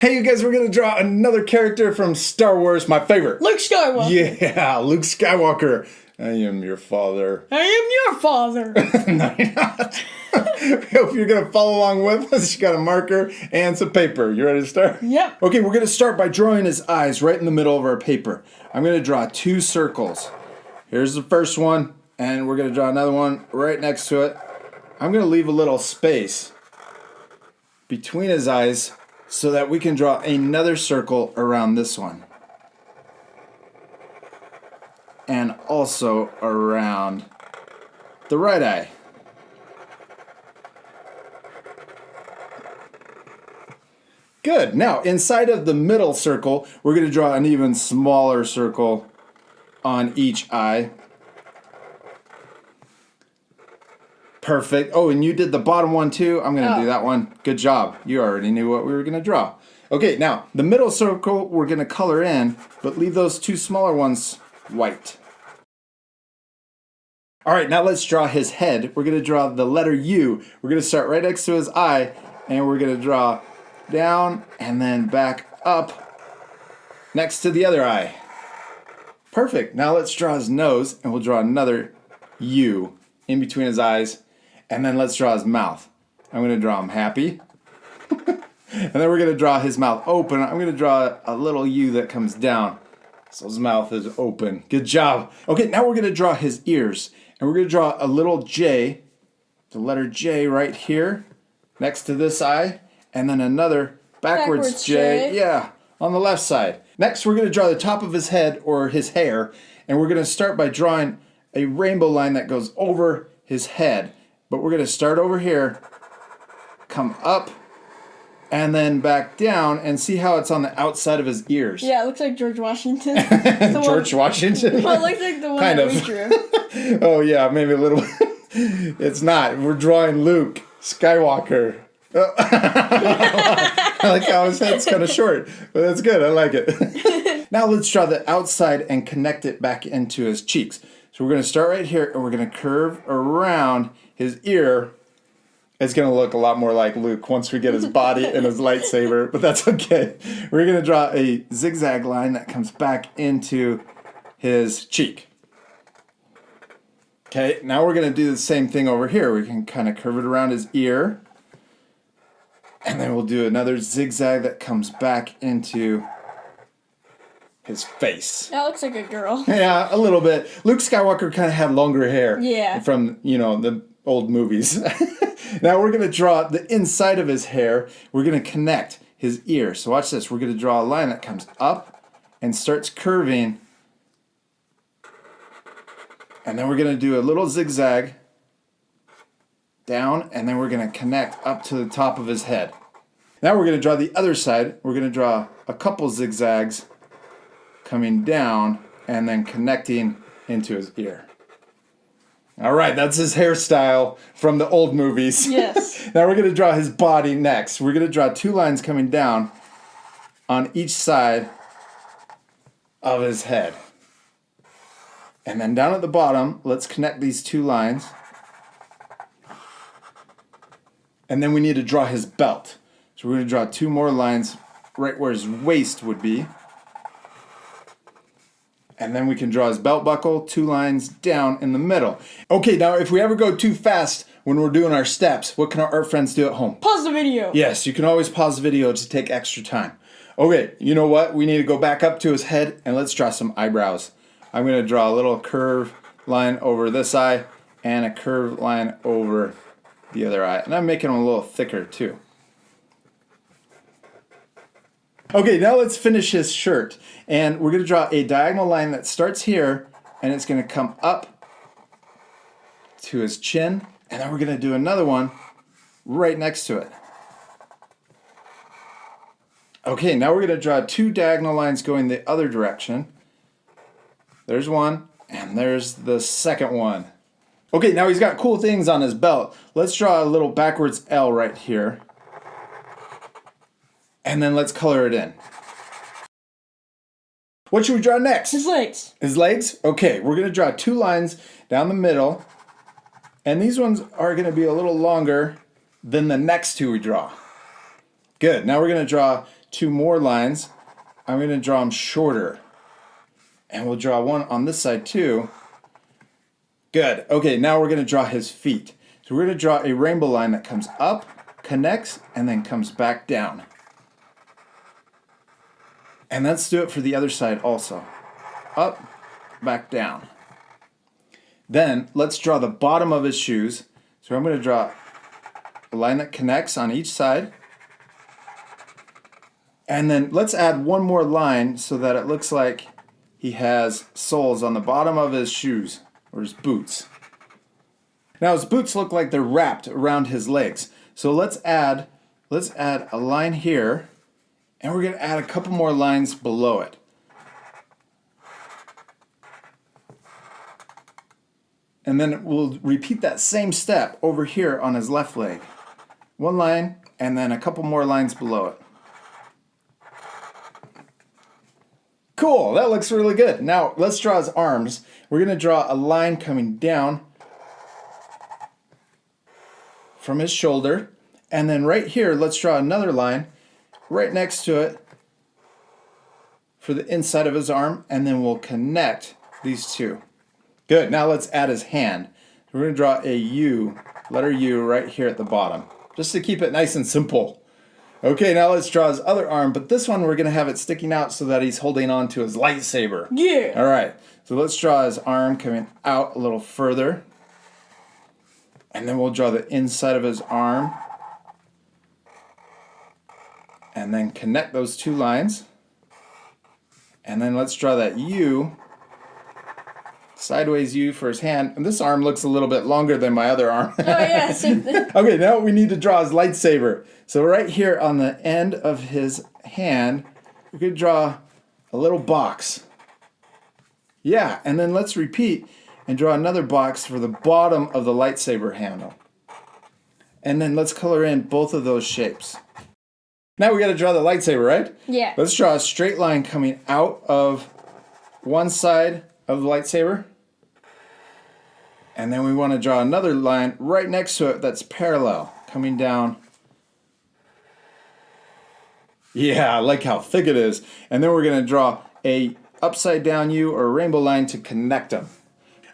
Hey, you guys, we're going to draw another character from Star Wars, my favorite. Luke Skywalker. Yeah, Luke Skywalker. I am your father. I am your father. No, you're not. I hope you're going to follow along with us. You got a marker and some paper. You ready to start? Yep. Okay, we're going to start by drawing his eyes right in the middle of our paper. I'm going to draw 2 circles. Here's the first one, and we're going to draw another one right next to it. I'm going to leave a little space between his eyes so that we can draw another circle around this one. And also around the right eye. Good. Now, inside of the middle circle, we're going to draw an even smaller circle on each eye. Perfect. Oh, and you did the bottom one too. I'm going to do that one. Good job. You already knew what we were going to draw. Okay, now, the middle circle we're going to color in, but leave those 2 smaller ones white. All right, now let's draw his head. We're going to draw the letter U. We're going to start right next to his eye, and we're going to draw down and then back up next to the other eye. Perfect. Now let's draw his nose, and we'll draw another U in between his eyes. And then let's draw his mouth. I'm going to draw him happy. And then we're going to draw his mouth open. I'm going to draw a little U that comes down. So his mouth is open. Good job. Okay, now we're going to draw his ears. And we're going to draw a little J, the letter J right here, next to this eye. And then another backwards J, yeah, on the left side. Next, we're going to draw the top of his head or his hair. And we're going to start by drawing a rainbow line that goes over his head. But we're going to start over here, come up, and then back down, and see how it's on the outside of his ears. Yeah, it looks like George Washington. George Washington? Well, it looks like the one kind that of. we drew. Oh, yeah, maybe a little. It's not. We're drawing Luke Skywalker. I like how his head's kind of short, but that's good. I like it. Now let's draw the outside and connect it back into his cheeks. So we're going to start right here, and we're going to curve around his ear. It's going to look a lot more like Luke once we get his body and his lightsaber, but that's okay. We're going to draw a zigzag line that comes back into his cheek. Okay, now we're going to do the same thing over here. We can kind of curve it around his ear. And then we'll do another zigzag that comes back into his face. That looks like a girl. Yeah, a little bit. Luke Skywalker kind of had longer hair. Yeah. From, the old movies. Now we're going to draw the inside of his hair. We're going to connect his ear. So watch this. We're going to draw a line that comes up and starts curving. And then we're going to do a little zigzag down, and then we're going to connect up to the top of his head. Now we're going to draw the other side. We're going to draw a couple zigzags coming down and then connecting into his ear. All right, that's his hairstyle from the old movies. Yes. Now we're going to draw his body next. We're going to draw 2 lines coming down on each side of his head. And then down at the bottom, let's connect these 2 lines. And then we need to draw his belt. So we're going to draw 2 more lines right where his waist would be. And then we can draw his belt buckle, 2 lines down in the middle. Okay, now if we ever go too fast when we're doing our steps, what can our art friends do at home? Pause the video. Yes, you can always pause the video to take extra time. Okay, you know what? We need to go back up to his head and let's draw some eyebrows. I'm going to draw a little curved line over this eye and a curved line over the other eye. And I'm making them a little thicker too. Okay, now let's finish his shirt. And we're going to draw a diagonal line that starts here, and it's going to come up to his chin. And then we're going to do another one right next to it. Okay, now we're going to draw 2 diagonal lines going the other direction. There's one, and there's the second one. Okay, now he's got cool things on his belt. Let's draw a little backwards L right here. And then let's color it in. What should we draw next? His legs. His legs? Okay, we're going to draw 2 lines down the middle. And these ones are going to be a little longer than the next 2 we draw. Good. Now we're going to draw 2 more lines. I'm going to draw them shorter. And we'll draw one on this side too. Good. Okay, now we're going to draw his feet. So we're going to draw a rainbow line that comes up, connects, and then comes back down. And let's do it for the other side also. Up, back down. Then let's draw the bottom of his shoes. So I'm going to draw a line that connects on each side. And then let's add one more line so that it looks like he has soles on the bottom of his shoes, or his boots. Now his boots look like they're wrapped around his legs. So let's add a line here, and we're going to add a couple more lines below it. And then we'll repeat that same step over here on his left leg. One line, and then a couple more lines below it. Cool, that looks really good. Now let's draw his arms. We're going to draw a line coming down from his shoulder. And then right here, let's draw another line right next to it for the inside of his arm. And then we'll connect these two. Good, now let's add his hand. We're going to draw a U, letter U, right here at the bottom, just to keep it nice and simple. Okay, now let's draw his other arm, but this one we're going to have it sticking out so that he's holding on to his lightsaber. Yeah. All right, so let's draw his arm coming out a little further. And then we'll draw the inside of his arm. And then connect those 2 lines. And then let's draw that U, sideways U for his hand. And this arm looks a little bit longer than my other arm. Oh yeah, same thing. Okay, now we need to draw his lightsaber. So right here on the end of his hand, we could draw a little box. Yeah, and then let's repeat and draw another box for the bottom of the lightsaber handle. And then let's color in both of those shapes. Now we got to draw the lightsaber, right? Yeah. Let's draw a straight line coming out of one side of the lightsaber. And then we want to draw another line right next to it that's parallel, coming down. Yeah, I like how thick it is. And then we're going to draw a upside down U or a rainbow line to connect them.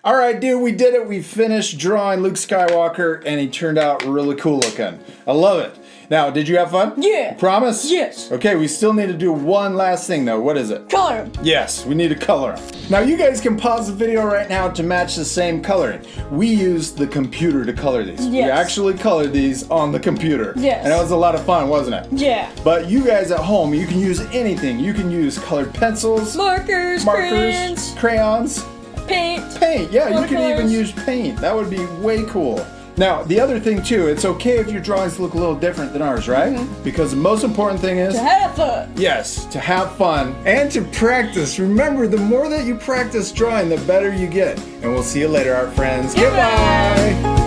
All right, dude, we did it. We finished drawing Luke Skywalker, and he turned out really cool looking. I love it. Now, did you have fun? Yeah. Promise? Yes. Okay, we still need to do one last thing, though. What is it? Color 'em. Yes, we need to color them. Now, you guys can pause the video right now to match the same coloring. We used the computer to color these. We Yes. actually colored these on the computer. Yes. And it was a lot of fun, wasn't it? Yeah. But you guys at home, you can use anything. You can use colored pencils, Markers, crayons, paint. paint. Yeah, you can Watercolors. even use paint. That would be way cool. Now, the other thing too, it's okay if your drawings look a little different than ours, right? Because the most important thing is To have fun. yes, to have fun and to practice. Remember, the more that you practice drawing, the better you get. And we'll see you later, art friends. Goodbye. Goodbye.